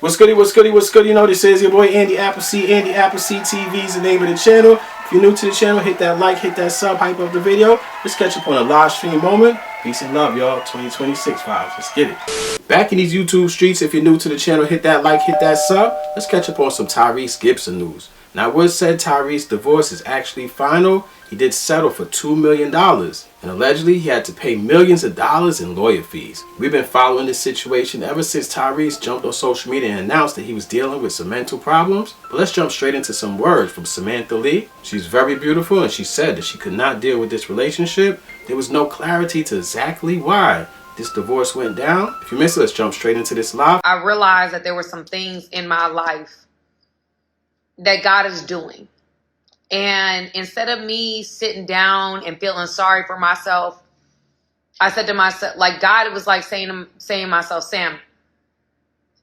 What's goody, what's goody, what's goody? You know, this is your boy Andy Appleseed. Andy Appleseed TV is the name of the channel. If you're new to the channel, hit that like, hit that sub, hype up the video. Let's catch up on a live stream moment. Peace and love, y'all. 2026 vibes. Let's get it. Back in these YouTube streets, if you're new to the channel, hit that like, hit that sub. Let's catch up on some Tyrese Gibson news. Now, word said Tyrese's divorce is actually final. He did settle for $2 million. And allegedly, he had to pay millions of dollars in lawyer fees. We've been following this situation ever since Tyrese jumped on social media and announced that he was dealing with some mental problems. But let's jump straight into some words from Samantha Lee. She's very beautiful, and she said that she could not deal with this relationship. There was no clarity to exactly why this divorce went down. If you missed it, let's jump straight into this live. I realized that there were some things in my life that God is doing. And instead of me sitting down and feeling sorry for myself, I said to myself, like God was like saying to myself, Sam,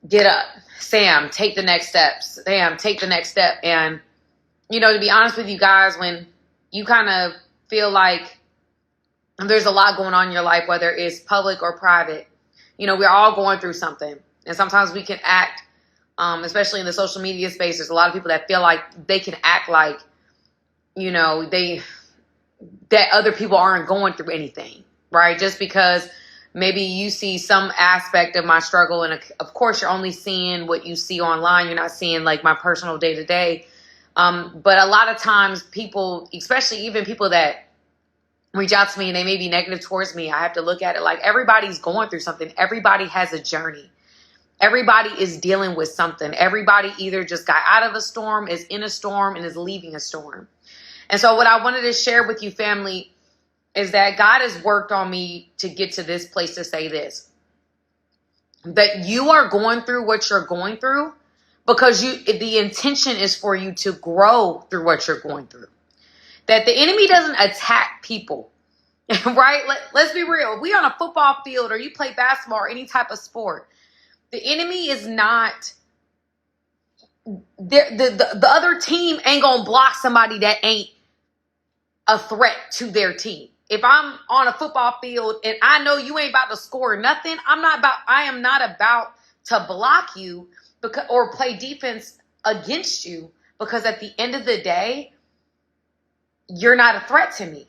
get up. Sam, take the next steps. Sam, take the next step. And, you know, to be honest with you guys, when you kind of feel like there's a lot going on in your life, whether it's public or private, you know, we're all going through something. And sometimes we can act, especially in the social media space, there's a lot of people that feel like they can act like, you know, that other people aren't going through anything, right? Just because maybe you see some aspect of my struggle, and of course you're only seeing what you see online. You're not seeing like my personal day to day. But a lot of times people, especially even people that reach out to me and they may be negative towards me, I have to look at it like everybody's going through something. Everybody has a journey. Everybody is dealing with something. Everybody either just got out of a storm, is in a storm, and is leaving a storm. And so what I wanted to share with you, family, is that God has worked on me to get to this place to say this. That you are going through what you're going through because the intention is for you to grow through what you're going through. That the enemy doesn't attack people, right? Let's be real. If we on a football field or you play basketball or any type of sport, the enemy is not... The other team ain't gonna block somebody that ain't a threat to their team. If I'm on a football field and I know you ain't about to score nothing, I am not about to block you or play defense against you, because at the end of the day, you're not a threat to me.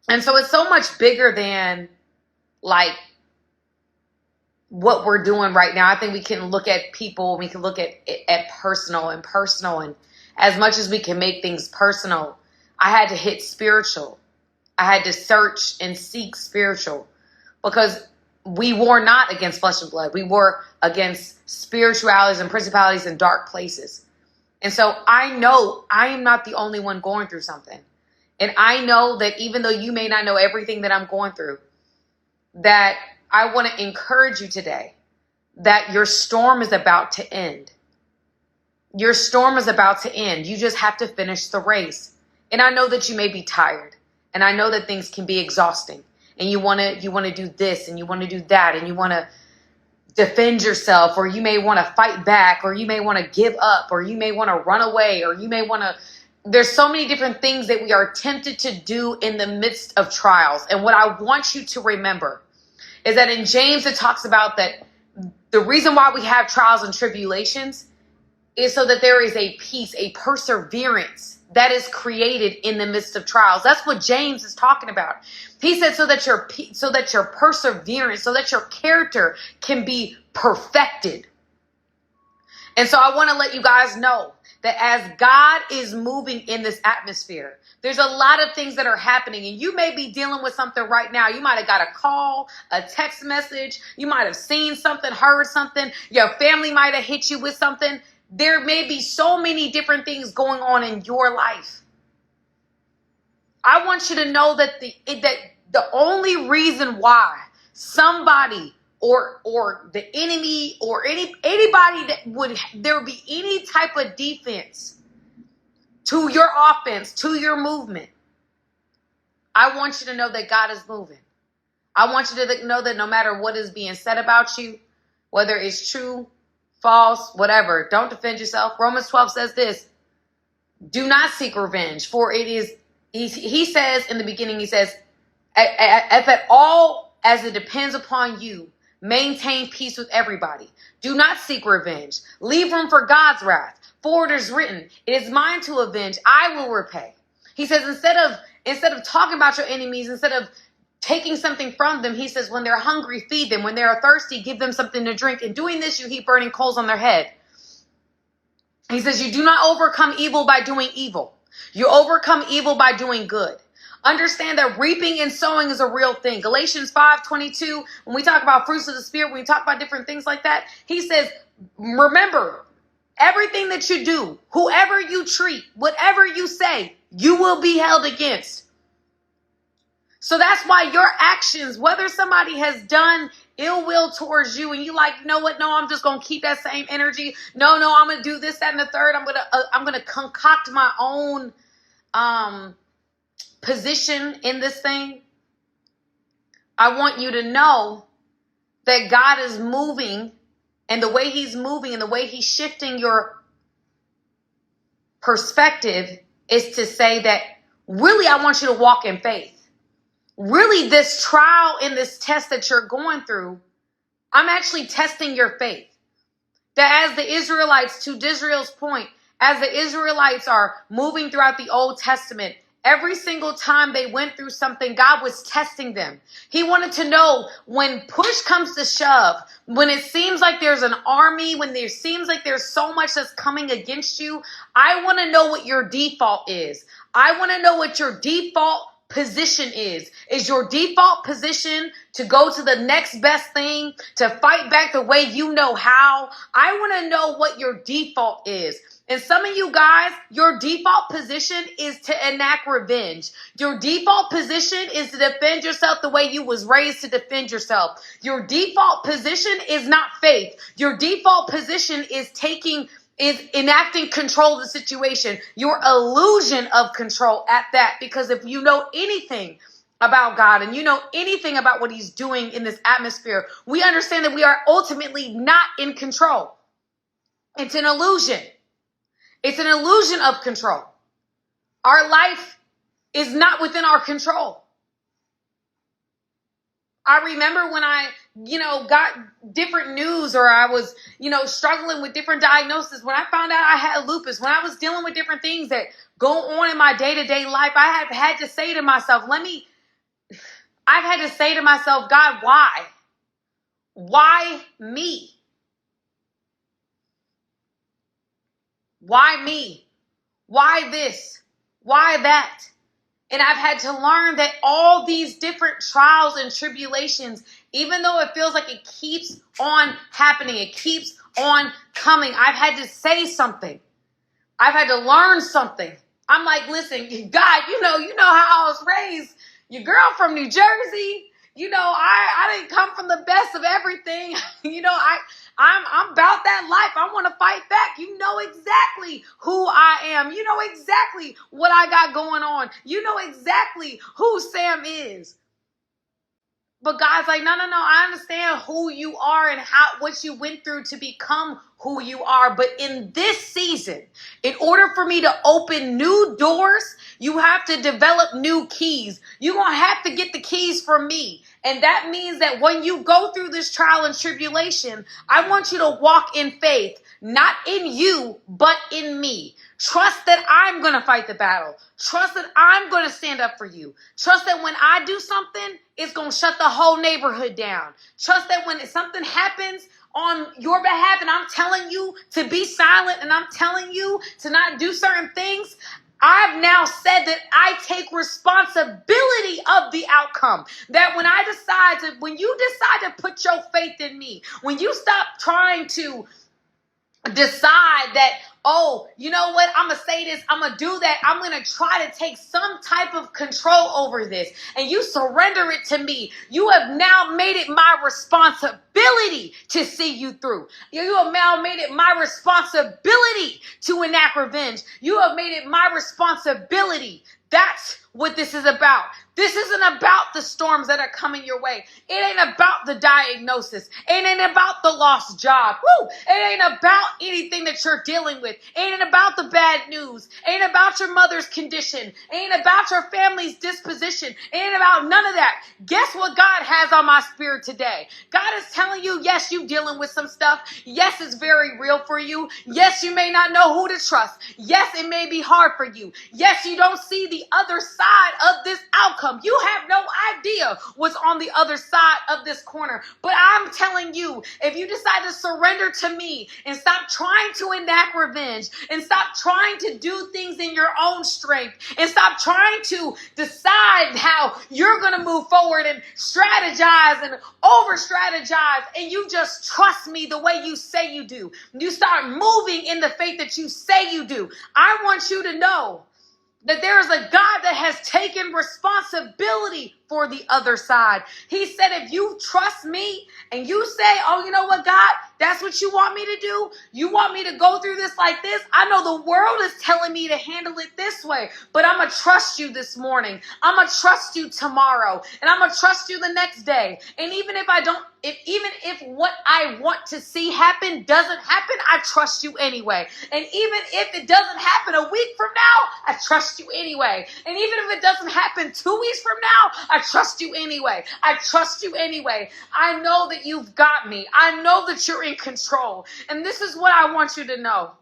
And so it's so much bigger than like what we're doing right now. I think we can look at people, we can look at personal, and as much as we can make things personal, I had to hit spiritual. I had to search and seek spiritual, because we war not against flesh and blood. We war against spiritualities and principalities in dark places. And so I know I am not the only one going through something. And I know that even though you may not know everything that I'm going through, that I want to encourage you today that your storm is about to end. Your storm is about to end. You just have to finish the race. And I know that you may be tired, and I know that things can be exhausting, and you want to do this and you want to do that, and you want to defend yourself, or you may want to fight back, or you may want to give up, or you may want to run away, or you may want to... There's so many different things that we are tempted to do in the midst of trials. And what I want you to remember is that in James, it talks about that the reason why we have trials and tribulations is so that there is a peace, a perseverance that is created in the midst of trials. That's what James is talking about. He said so that your perseverance, so that your character can be perfected. And so I want to let you guys know that as God is moving in this atmosphere, there's a lot of things that are happening, and you may be dealing with something right now. You might have got a call, a text message. You might have seen something, heard something. Your family might have hit you with something. There may be so many different things going on in your life. I want you to know that the only reason why somebody or the enemy or anybody there would be any type of defense to your offense, to your movement, I want you to know that God is moving. I want you to know that no matter what is being said about you, whether it's true, false, whatever, don't defend yourself. Romans 12 says this: do not seek revenge, for it is, he says in the beginning, he says, if at all as it depends upon you, Maintain peace with everybody. Do not seek revenge. Leave room for God's wrath. For it is written, it is mine to avenge. I will repay. He says, instead of talking about your enemies, instead of taking something from them, he says, when they're hungry, feed them. When they are thirsty, give them something to drink. In doing this, you heap burning coals on their head. He says, you do not overcome evil by doing evil. You overcome evil by doing good. Understand that reaping and sowing is a real thing. Galatians 5:22, when we talk about fruits of the Spirit, when we talk about different things like that, he says, remember, everything that you do, whoever you treat, whatever you say, you will be held against. So that's why your actions, whether somebody has done ill will towards you and you like, you know what? No, I'm just going to keep that same energy. No, I'm going to do this, that, and the third. I'm going to concoct my own position in this thing. I want you to know that God is moving, and the way he's moving and the way he's shifting your perspective is to say that really, I want you to walk in faith. Really, this trial and this test that you're going through, I'm actually testing your faith. That as the Israelites, to Israel's point, as the Israelites are moving throughout the Old Testament, every single time they went through something, God was testing them. He wanted to know when push comes to shove, when it seems like there's an army, when there seems like there's so much that's coming against you, I want to know what your default is. I want to know what your default position is. Is your default position to go to the next best thing, to fight back the way you know how? I want to know what your default is. And some of you guys, your default position is to enact revenge. Your default position is to defend yourself the way you was raised to defend yourself. Your default position is not faith. Your default position is enacting control of the situation. Your illusion of control at that. Because if you know anything about God and you know anything about what he's doing in this atmosphere, we understand that we are ultimately not in control. It's an illusion. It's an illusion of control. Our life is not within our control. I remember when I, got different news, or I was, struggling with different diagnoses. When I found out I had lupus, when I was dealing with different things that go on in my day-to-day life, I have had to say to myself, I've had to say to myself, God, why? Why me? Why me? Why this? Why that? And I've had to learn that all these different trials and tribulations, even though it feels like it keeps on happening, it keeps on coming, I've had to say something. I've had to learn something. I'm like, listen, God, you know how I was raised. Your girl from New Jersey. I didn't come from the best of everything. I'm about that life. I want to fight back. You know exactly who I am. You know exactly what I got going on. You know exactly who Sam is. But God's like, no. I understand who you are and what you went through to become who you are. But in this season, in order for me to open new doors, you have to develop new keys. You're going to have to get the keys from me. And that means that when you go through this trial and tribulation, I want you to walk in faith, not in you, but in me. Trust that I'm going to fight the battle. Trust that I'm going to stand up for you. Trust that when I do something, it's going to shut the whole neighborhood down. Trust that when something happens on your behalf and I'm telling you to be silent and I'm telling you to not do certain things, I've now said that I take responsibility of the outcome. That when you decide to put your faith in me, when you stop trying to decide that, oh, you know what, I'm going to say this, I'm going to do that, I'm going to try to take some type of control over this, and you surrender it to me, you have now made it my responsibility to see you through. You have now made it my responsibility to enact revenge. You have made it my responsibility. That's what this is about. This isn't about the storms that are coming your way. It ain't about the diagnosis. It ain't about the lost job. Woo! It ain't about anything that you're dealing with. It ain't about the bad news. It ain't about your mother's condition. It ain't about your family's disposition. It ain't about none of that. Guess what God has on my spirit today? God is telling you, yes, you dealing with some stuff. Yes, it's very real for you. Yes, you may not know who to trust. Yes, it may be hard for you. Yes, you don't see the other side of this outcome. You have no idea what's on the other side of this corner. But I'm telling you, if you decide to surrender to me and stop trying to enact revenge and stop trying to do things in your own strength and stop trying to decide how you're going to move forward and strategize and over strategize, and you just trust me the way you say you do. You start moving in the faith that you say you do. I want you to know that there is a God that has taken responsibility for the other side. He said, if you trust me and you say, oh, you know what, God, that's what you want me to do. You want me to go through this like this. I know the world is telling me to handle it this way, but I'm going to trust you this morning. I'm going to trust you tomorrow, and I'm going to trust you the next day. And even if I don't, even if what I want to see happen doesn't happen, I trust you anyway. And even if it doesn't happen a week from now, I trust you anyway. And even if it doesn't happen 2 weeks from now, I trust you anyway. I trust you anyway. I know that you've got me. I know that you're in control. And this is what I want you to know.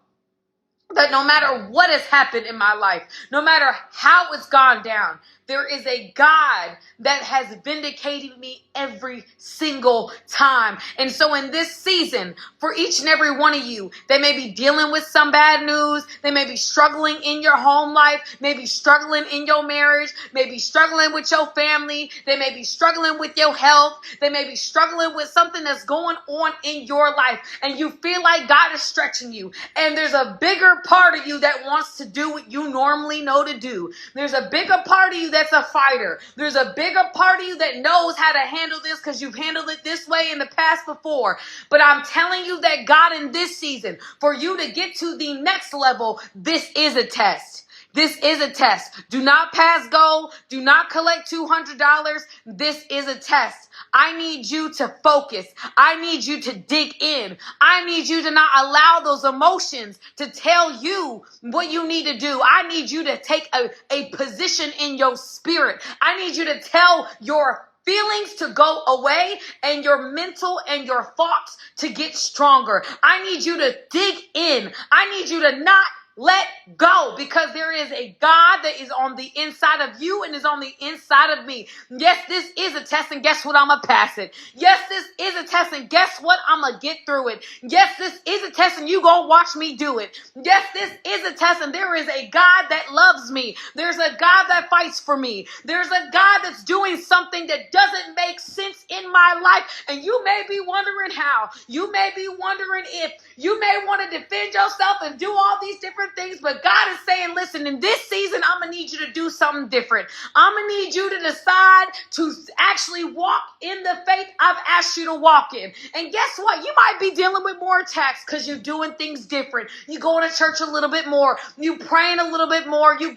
That no matter what has happened in my life, no matter how it's gone down, there is a God that has vindicated me every single time. And so in this season, for each and every one of you, they may be dealing with some bad news. They may be struggling in your home life, maybe struggling in your marriage, maybe struggling with your family. They may be struggling with your health. They may be struggling with something that's going on in your life. And you feel like God is stretching you. And there's a bigger part of you that wants to do what you normally know to do. There's a bigger part of you that's a fighter. There's a bigger part of you that knows how to handle this because you've handled it this way in the past before. But I'm telling you that God, in this season, for you to get to the next level, this is a test. This is a test. Do not pass go. Do not collect $200. This is a test. I need you to focus. I need you to dig in. I need you to not allow those emotions to tell you what you need to do. I need you to take a position in your spirit. I need you to tell your feelings to go away and your mental and your thoughts to get stronger. I need you to dig in. I need you to not let go, because there is a God that is on the inside of you and is on the inside of me. Yes, this is a test, and guess what? I'm going to pass it. Yes, this is a test, and guess what? I'm going to get through it. Yes, this is a test, and you going to watch me do it. Yes, this is a test, and there is a God that loves me. There's a God that fights for me. There's a God that's doing something that doesn't make sense in my life, and you may be wondering how. You may be wondering if. You may want to defend yourself and do all these different things, but God is saying, listen, in this season, I'm going to need you to do something different. I'm going to need you to decide to actually walk in the faith I've asked you to walk in. And guess what? You might be dealing with more attacks because you're doing things different. You going to church a little bit more. You praying a little bit more. You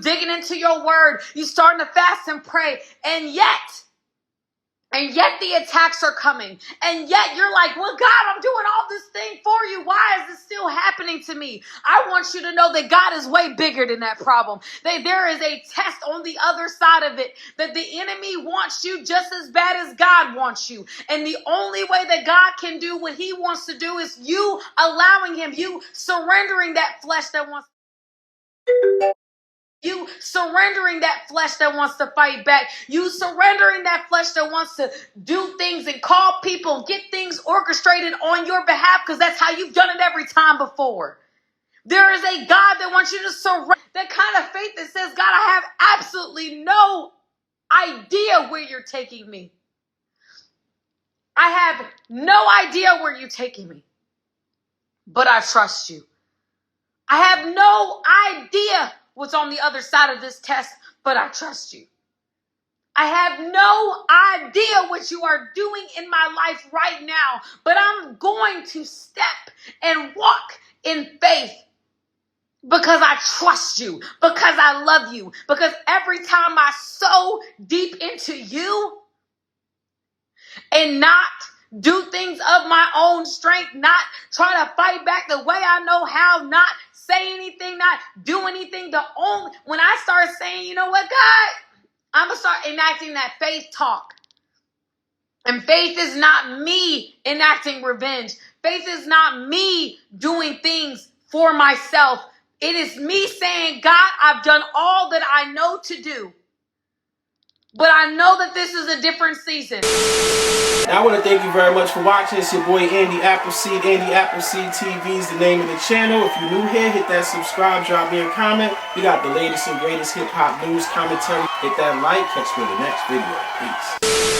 digging into your word. You starting to fast and pray. And yet the attacks are coming. And yet you're like, well, God, I'm doing all this thing for you. Why is this still happening to me? I want you to know that God is way bigger than that problem. That there is a test on the other side of it. That the enemy wants you just as bad as God wants you. And the only way that God can do what he wants to do is you allowing him, you surrendering that flesh that wants you surrendering that flesh that wants to fight back. You surrendering that flesh that wants to do things and call people, get things orchestrated on your behalf, because that's how you've done it every time before. There is a God that wants you to surrender. That kind of faith that says, God, I have absolutely no idea where you're taking me. I have no idea where you're taking me, but I trust you. I have no idea what's on the other side of this test, but I trust you. I have no idea what you are doing in my life right now, but I'm going to step and walk in faith Because I trust you, because I love you, because every time I sow deep into you and not do things of my own strength, not try to fight back the way I know how, not say anything, not do anything, when I start saying, you know what, God, I'm going to start enacting that faith talk. And faith is not me enacting revenge. Faith is not me doing things for myself. It is me saying, God, I've done all that I know to do. But I know that this is a different season. Now, I want to thank you very much for watching. It's your boy Andy Appleseed. Andy Appleseed TV is the name of the channel. If you're new here, hit that subscribe, drop me a comment. We got the latest and greatest hip-hop news commentary. Hit that like. Catch me in the next video. Peace.